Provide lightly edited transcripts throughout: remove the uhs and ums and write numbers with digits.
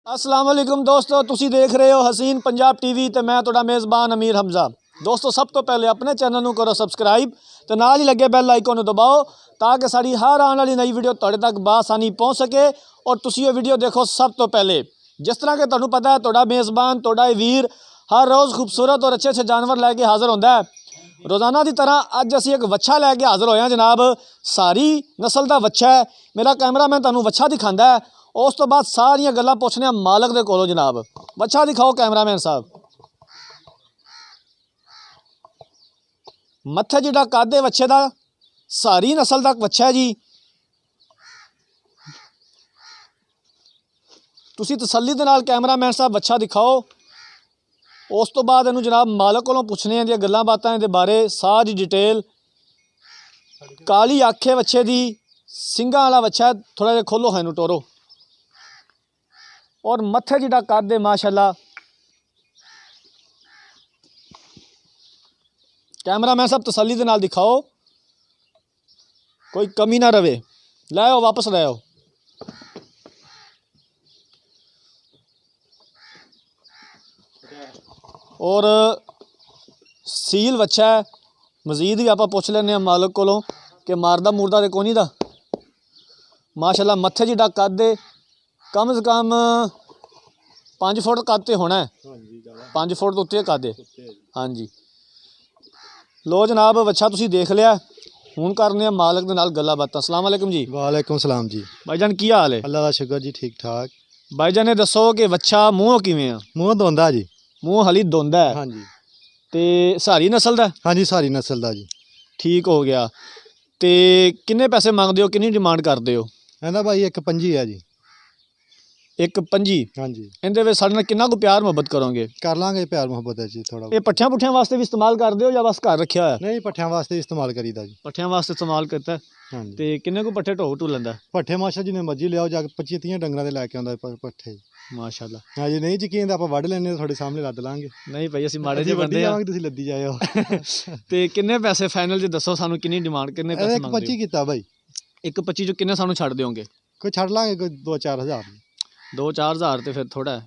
अस्सलाम वालेकुम दोस्तों, तुसी देख रहे हो हसीन पंजाब टीवी ते मैं तुहाडा मेज़बान अमीर हमजा। दोस्तों सब तो पहले अपने चैनल नूं करो सबसक्राइब ते नाल ही लगे बैल आइकन नूं दबाओ ताकि साड़ी हर आने वाली नई वीडियो तुहाडे तक बासानी पहुँच सके और तुसी ये वीडियो देखो सब तो पहले। जिस तरह के तुहानूं पता है तुहाडा मेज़बान तुहाडा वीर हर रोज़ खूबसूरत और अच्छे अच्छे जानवर लैके हाज़र होंदा है। रोज़ाना की तरह अज असीं एक वच्छा लैके हाज़र होए जनाब। सारी नस्ल का वच्छा है। मेरा कैमरामैन तुहानूं वच्छा दिखांदा है। उस तो बाद सारियां गल्लां पुछने मालक दे कोलों जनाब। वच्छा दिखाओ कैमरामैन साहब। मत्थे जिहड़ा कद है वच्छे दा, सारी नस्ल दा वच्छा है जी। तुसी तसल्ली दे नाल कैमरामैन साहब वच्छा दिखाओ। उस तो बाद इहनूं जनाब मालक कोलों पुछने दी गल्लां बातां इहदे बारे सारी डिटेल। काली अख है वच्छे दी, सिंगां वाला वच्छा है। थोड़ा जिहा खोलो है इहनूं टोरो। और मत्थे जिहड़ा कद है माशाअल्लाह। कैमरामैन साहब तसल्ली दे नाल दिखाओ, कोई कमी ना रवे। लै आओ वापस लै आओ। और सील वच्छा है। मजीद भी आपां पुछ लैने मालक कोलों कि मारदा मुरदा ते कोई नहीं दा। माशाअल्लाह मत्थे जिहड़ा कद है कम से कम 5 फुट कद तो होना है। 5 फुट तो उत्ते कद है। हाँ जी लो जनाब वच्छा तुसीं देख लिया। हुण करने मालक दे नाल गल्लां बातां। अस्सलाम वालेकुम जी। वालेकुम सलाम जी। भाईजान की हाल है? अल्लाह दा शुक्र जी, ठीक ठाक। भाईजान ने दसो कि वच्छा मूँह किवें आ? मूँह दोंदा जी। मूँह हली दोंदा है। हाँ जी। ते सारी नस्ल दा? हाँ जी, सारी नस्ल दा जी। ठीक हो गया। ते किन्ने पैसे मंगदे हो, किन्नी डिमांड करदे हो? कहंदा भाई 1.25 है जी। 1.25? हाँ जी। इहदे विच साडे नाल किन्ना को प्यार मुहब्बत करोगे? कर लांगे प्यार मुहब्बत है जी थोड़ा। ये पट्ठियां पुट्ठियां वास्ते भी इस्तेमाल करदे हो या बस घर रखिया होया? नहीं, पट्ठियां वास्ते इस्तेमाल करीदा जी। पट्ठियां वास्ते इस्तेमाल करता है। हाँ जी। ते किन्ने को पट्ठे ढो ढू लैंदा? पट्ठे माशा जिन्ने मर्जी लियाओ जाके 25-30 डंगरां दे लैके आंदा पट्ठे। माशाअल्लाह। हाँ जी, नहीं यकीन तां आपां वड्ढ लैने थोड़े सामने लद लांगे। नहीं भाई असीं माड़े जी जी बंदे आ। जावांगे तुसीं लद्दी जाओ। ते किन्ने पैसे फाइनल जी दसो सानू, किन्नी डिमांड किन्ने पैसे मंगदे 1.25 कीता भाई। 1.25 जो किन्ने सानू छड़ दोगे? कोई छड़ लांगे कोई 2-4 हज़ार। 2-4 हज़ार ते फिर थोड़ा है।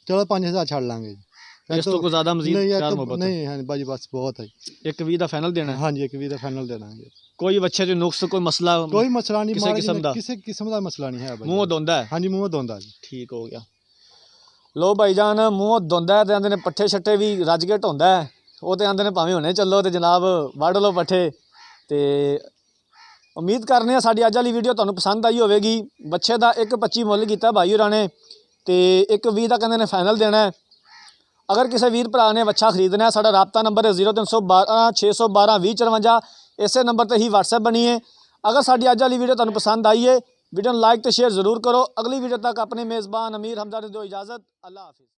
चलो 5 हज़ार छड़ लांगे जी। इस तो कोई ज़्यादा मजीद नहीं प्यार मुहब्बत है? नहीं, हाँ भाजी बस बहुत है। 1.20 दा फाइनल देना है? हाँ जी, 1.20 दा फाइनल देना है। कोई बच्चे जो नुक्स कोई मसला? कोई मसला नहीं, किसी किस्म दा? किसी किस्म का मसला नहीं है भाई। मूँह दोंदा है? हाँ जी, मूँह दोंदा जी। ठीक हो गया। लो भाईजान मूँह दोंदा है ते आंदे ने पट्ठे छट्टे भी रज के ढोंदा है। वो तो आंदे ने भावें हुणे चलो ते जनाब वड़ लो पट्ठे। ते उम्मीद करने साडी अज वाली वीडियो तुहानूं पसंद आई होवेगी। बच्चे का 1.25 मुੱਲ कीता भाई होरां ने ते 1.20 दा कहंदे ने फाइनल देना है। अगर किसी वीर भरा ने बच्चा खरीदना है साडा राबता नंबर है 0312 612 2054। इस नंबर पर ही व्हाट्सएप बनी है। अगर साडी अज वाली वीडियो तुहानूं पसंद आई है वीडियो लाइक तो शेयर जरूर करो। अगली वीडियो तक अपने मेज़बान अमीर हमजा ने दो इजाज़त। अल्लाह हाफिज़।